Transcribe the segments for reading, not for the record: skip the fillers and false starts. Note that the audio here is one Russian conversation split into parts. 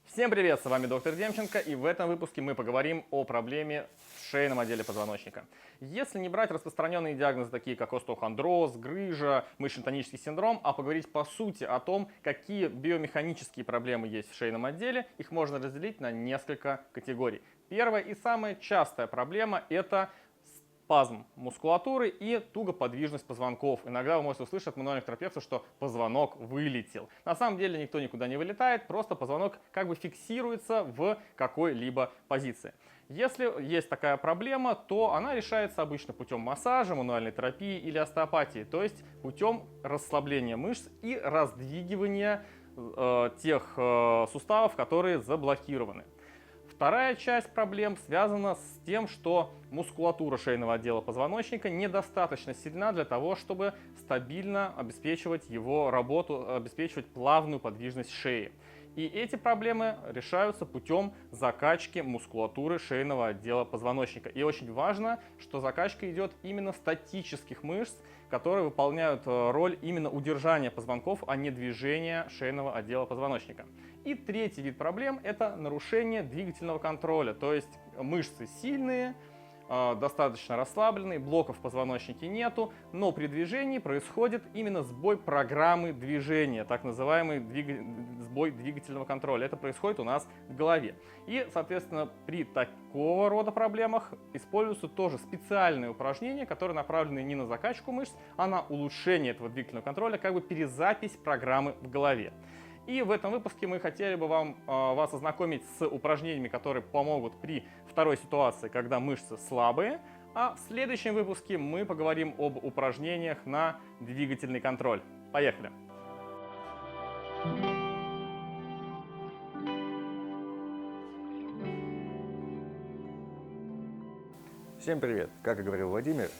Всем привет, с вами доктор Демченко, и в этом выпуске мы поговорим о проблеме в шейном отделе позвоночника. Если не брать распространенные диагнозы, такие как остеохондроз, грыжа, мышечно-тонический синдром, а поговорить по сути о том, какие биомеханические проблемы есть в шейном отделе, их можно разделить на несколько категорий. Первая и самая частая проблема – это спазм мускулатуры и тугоподвижность позвонков. Иногда вы можете услышать от мануальных терапевтов, что позвонок вылетел. На самом деле никто никуда не вылетает, просто позвонок как бы фиксируется в какой-либо позиции. Если есть такая проблема, то она решается обычно путем массажа, мануальной терапии или остеопатии, то есть путем расслабления мышц и раздвигивания тех суставов, которые заблокированы. Вторая часть проблем связана с тем, что мускулатура шейного отдела позвоночника недостаточно сильна для того, чтобы стабильно обеспечивать его работу, обеспечивать плавную подвижность шеи. И эти проблемы решаются путем закачки мускулатуры шейного отдела позвоночника. И очень важно, что закачка идет именно статических мышц, которые выполняют роль именно удержания позвонков, а не движения шейного отдела позвоночника. И третий вид проблем – это нарушение двигательного контроля, то есть мышцы сильные, достаточно расслабленные, блоков в позвоночнике нету, но при движении происходит именно сбой программы движения, так называемый сбой двигательного контроля. Это происходит у нас в голове. И, соответственно, при такого рода проблемах используются тоже специальные упражнения, которые направлены не на закачку мышц, а на улучшение этого двигательного контроля, как бы перезапись программы в голове. И в этом выпуске мы хотели бы вас ознакомить с упражнениями, которые помогут при второй ситуации, когда мышцы слабые. А в следующем выпуске мы поговорим об упражнениях на двигательный контроль. Поехали! Всем привет! Как и говорил Владимир,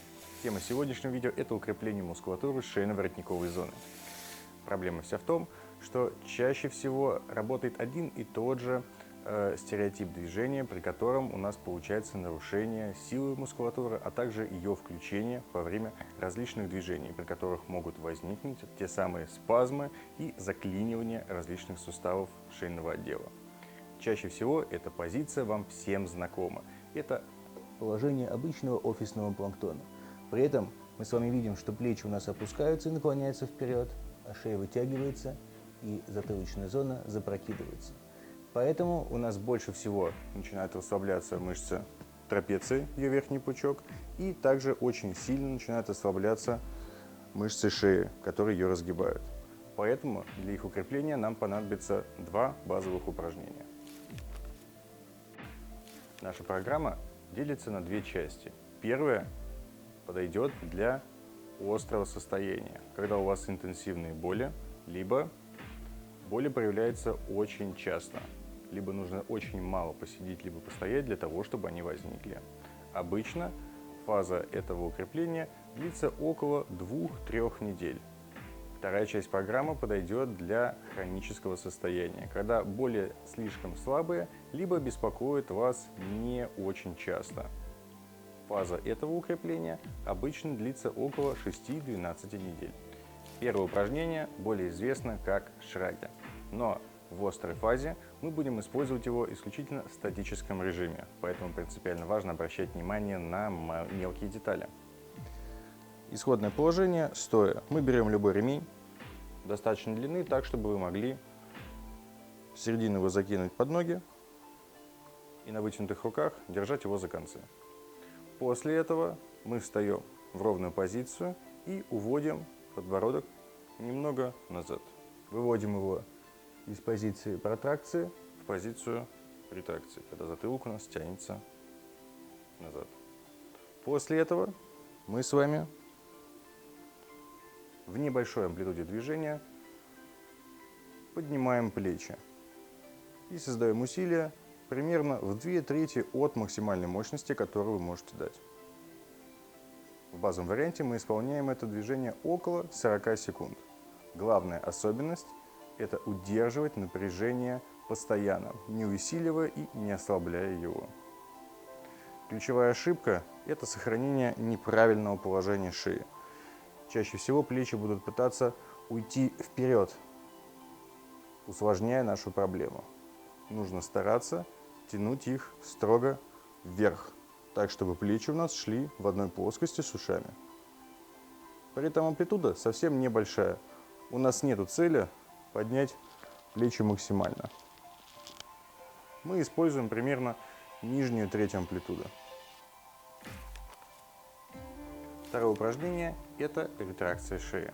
тема сегодняшнего видео – это укрепление мускулатуры шейно-воротниковой зоны. Проблема вся в том, что чаще всего работает один и тот же стереотип движения, при котором у нас получается нарушение силы мускулатуры, а также ее включение во время различных движений, при которых могут возникнуть те самые спазмы и заклинивание различных суставов шейного отдела. Чаще всего эта позиция вам всем знакома. Это положение обычного офисного планктона. При этом мы с вами видим, что плечи у нас опускаются и наклоняются вперед, а шея вытягивается и затылочная зона запрокидывается. Поэтому у нас больше всего начинают расслабляться мышцы трапеции, ее верхний пучок, и также очень сильно начинают расслабляться мышцы шеи, которые ее разгибают. Поэтому для их укрепления нам понадобится два базовых упражнения. Наша программа делится на две части. Первая подойдет для острого состояния, когда у вас интенсивные боли, либо боли проявляются очень часто, либо нужно очень мало посидеть, либо постоять для того, чтобы они возникли. Обычно фаза этого укрепления длится около 2-3 недель. Вторая часть программы подойдет для хронического состояния, когда боли слишком слабые, либо беспокоят вас не очень часто. Фаза этого укрепления обычно длится около 6-12 недель. Первое упражнение более известно как шраги, но в острой фазе мы будем использовать его исключительно в статическом режиме, поэтому принципиально важно обращать внимание на мелкие детали. Исходное положение стоя. Мы берем любой ремень достаточной длины, так чтобы вы могли в середину его закинуть под ноги и на вытянутых руках держать его за концы. После этого мы встаем в ровную позицию и уводим подбородок немного назад. Выводим его из позиции протракции в позицию ретракции, когда затылок у нас тянется назад. После этого мы с вами в небольшой амплитуде движения поднимаем плечи и создаем усилия примерно в 2/3 от максимальной мощности, которую вы можете дать. В базовом варианте мы исполняем это движение около 40 секунд. Главная особенность – это удерживать напряжение постоянно, не усиливая и не ослабляя его. Ключевая ошибка – это сохранение неправильного положения шеи. чаще всего плечи будут пытаться уйти вперед, усложняя нашу проблему. Нужно стараться тянуть их строго вверх, так чтобы плечи у нас шли в одной плоскости с ушами. При этом амплитуда совсем небольшая. У нас нет цели поднять плечи максимально. Мы используем примерно нижнюю треть амплитуды. Второе упражнение – это ретракция шеи.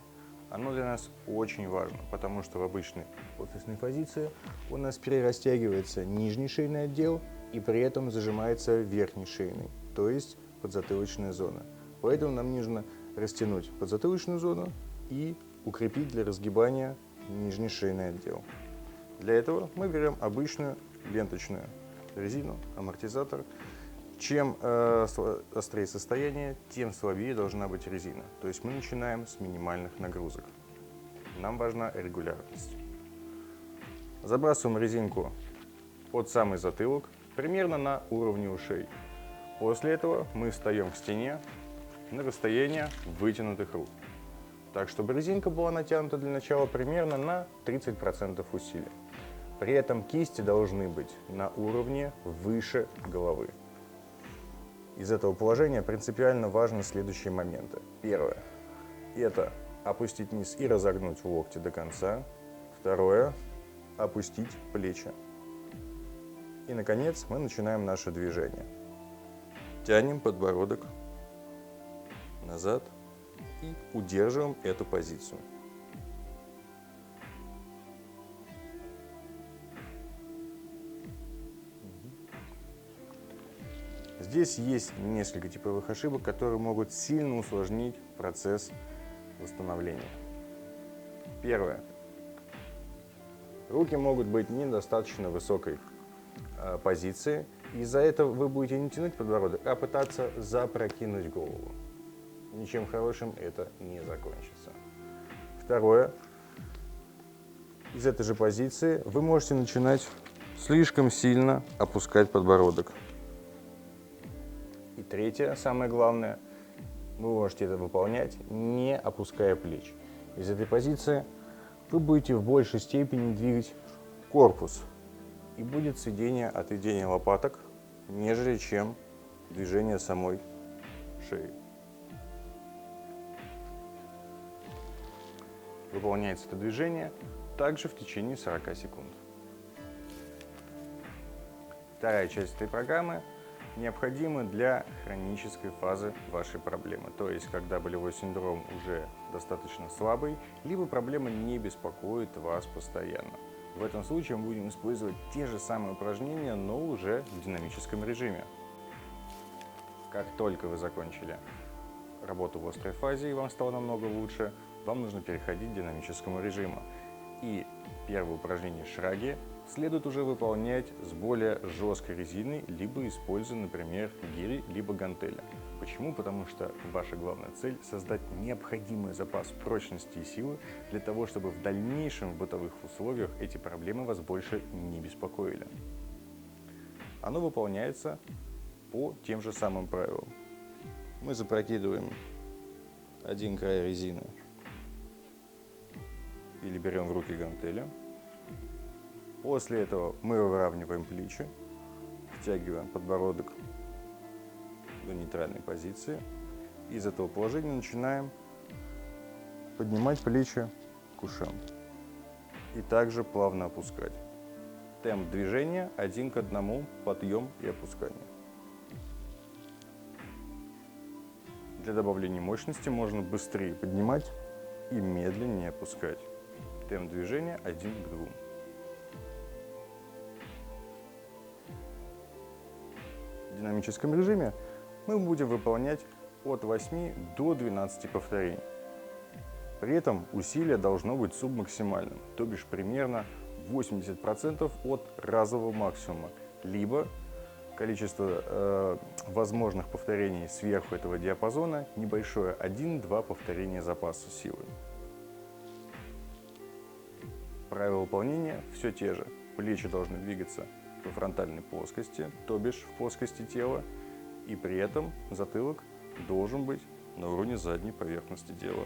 Оно для нас очень важно, потому что в обычной офисной позиции у нас перерастягивается нижний шейный отдел и при этом зажимается верхний шейный, то есть подзатылочная зона. Поэтому нам нужно растянуть подзатылочную зону и укрепить для разгибания нижний шейный отдел. Для этого мы берем обычную ленточную резину, амортизатор. Чем острее состояние, тем слабее должна быть резина. То есть мы начинаем с минимальных нагрузок. Нам важна регулярность. Забрасываем резинку под самый затылок, примерно на уровне ушей. После этого мы встаем к стене на расстояние вытянутых рук. Так, чтобы резинка была натянута для начала примерно на 30% усилия. При этом кисти должны быть на уровне выше головы. Из этого положения принципиально важны следующие моменты. Первое – это опустить низ и разогнуть локти до конца. Второе – опустить плечи. И, наконец, мы начинаем наше движение. Тянем подбородок назад и удерживаем эту позицию. Здесь есть несколько типовых ошибок, которые могут сильно усложнить процесс восстановления. Первое. Руки могут быть недостаточно высокой позиции. Из-за этого вы будете не тянуть подбородок, а пытаться запрокинуть голову. Ничем хорошим это не закончится. Второе. Из этой же позиции вы можете начинать слишком сильно опускать подбородок. И третье, самое главное, вы можете это выполнять, не опуская плеч. Из этой позиции вы будете в большей степени двигать корпус. И будет сведение отведения лопаток, нежели чем движение самой шеи. Выполняется это движение также в течение 40 секунд. Вторая часть этой программы необходимы для хронической фазы вашей проблемы, то есть когда болевой синдром уже достаточно слабый, либо проблема не беспокоит вас постоянно. В этом случае мы будем использовать те же самые упражнения, но уже в динамическом режиме. Как только вы закончили работу в острой фазе и вам стало намного лучше, вам нужно переходить к динамическому режиму. И первое упражнение шраги следует уже выполнять с более жесткой резиной, либо используя, например, гири, либо гантели. Почему? Потому что ваша главная цель – создать необходимый запас прочности и силы для того, чтобы в дальнейшем в бытовых условиях эти проблемы вас больше не беспокоили. Оно выполняется по тем же самым правилам. Мы запрокидываем один край резины или берем в руки гантели. После этого мы выравниваем плечи, втягиваем подбородок до нейтральной позиции. Из этого положения начинаем поднимать плечи к ушам и также плавно опускать. Темп движения 1 к 1, подъем и опускание. Для добавления мощности можно быстрее поднимать и медленнее опускать. Темп движения 1 к 2. В динамическом режиме мы будем выполнять от 8 до 12 повторений. При этом усилие должно быть субмаксимальным, то бишь примерно 80% от разового максимума, либо количество возможных повторений сверху этого диапазона небольшое, 1-2 повторения запаса силы. Правила выполнения все те же. Плечи должны двигаться по фронтальной плоскости, то бишь в плоскости тела, и при этом затылок должен быть на уровне задней поверхности тела.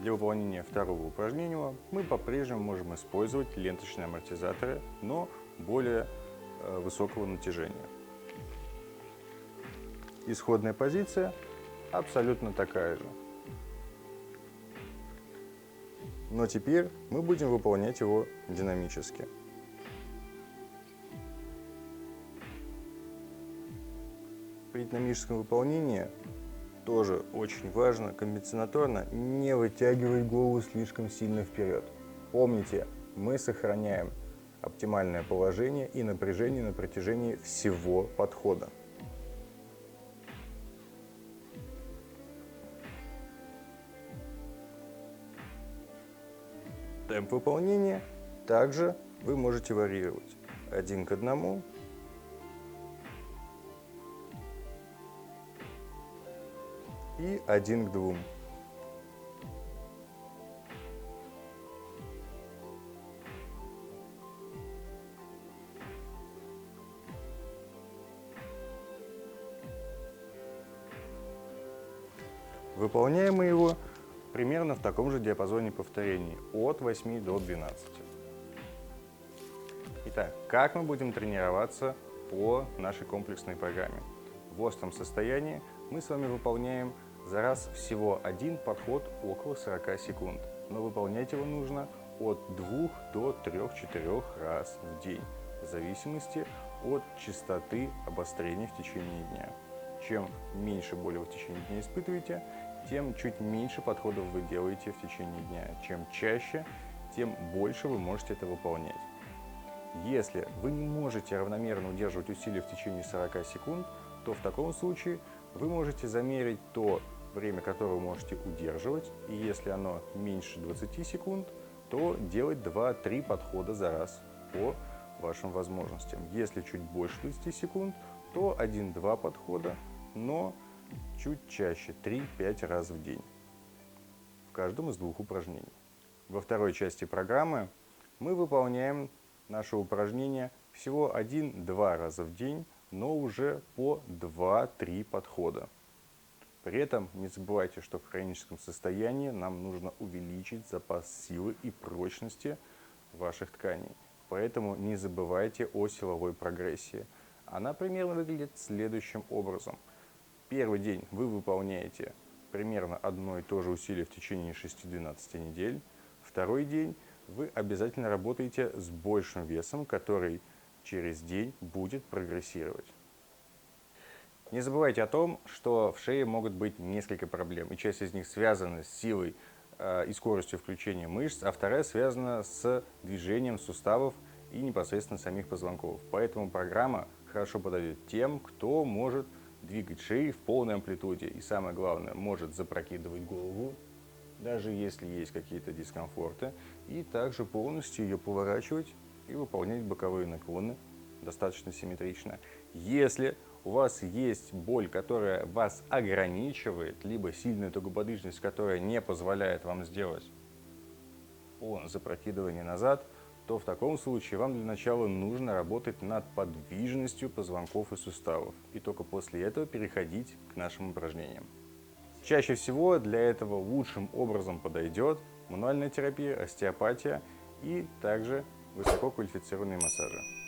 Для выполнения второго упражнения мы по-прежнему можем использовать ленточные амортизаторы, но более высокого натяжения. Исходная позиция абсолютно такая же. Но теперь мы будем выполнять его динамически. При динамическом выполнении тоже очень важно комбинаторно не вытягивать голову слишком сильно вперед. Помните, мы сохраняем оптимальное положение и напряжение на протяжении всего подхода. Темп выполнения также вы можете варьировать 1 к 1 и 1 к 2. Выполняем мы его примерно в таком же диапазоне повторений, от 8 до 12. Итак, как мы будем тренироваться по нашей комплексной программе? В остром состоянии мы с вами выполняем за раз всего один подход около 40 секунд, но выполнять его нужно от 2 до 3-4 раз в день, в зависимости от частоты обострения в течение дня. Чем меньше боли вы в течение дня испытываете, тем чуть меньше подходов вы делаете в течение дня. Чем чаще, тем больше вы можете это выполнять. Если вы не можете равномерно удерживать усилия в течение 40 секунд, то в таком случае вы можете замерить то время, которое вы можете удерживать, и если оно меньше 20 секунд, то делать 2-3 подхода за раз по вашим возможностям. Если чуть больше 20 секунд, то 1-2 подхода, но чуть чаще, 3-5 раз в день, в каждом из двух упражнений. Во второй части программы мы выполняем наше упражнение всего 1-2 раза в день, но уже по 2-3 подхода. При этом не забывайте, что в хроническом состоянии нам нужно увеличить запас силы и прочности ваших тканей. Поэтому не забывайте о силовой прогрессии. Она примерно выглядит следующим образом. Первый день вы выполняете примерно одно и то же усилие в течение 6-12 недель. Второй день вы обязательно работаете с большим весом, который через день будет прогрессировать. Не забывайте о том, что в шее могут быть несколько проблем, и часть из них связана с силой и скоростью включения мышц, а вторая связана с движением суставов и непосредственно самих позвонков. Поэтому программа хорошо подойдет тем, кто может двигать шеей в полной амплитуде и, самое главное, может запрокидывать голову, даже если есть какие-то дискомфорты, и также полностью ее поворачивать и выполнять боковые наклоны достаточно симметрично. Если у вас есть боль, которая вас ограничивает, либо сильная тугоподвижность, которая не позволяет вам сделать полное запрокидывание назад, то в таком случае вам для начала нужно работать над подвижностью позвонков и суставов, и только после этого переходить к нашим упражнениям. Чаще всего для этого лучшим образом подойдет мануальная терапия, остеопатия и также высококвалифицированные массажи.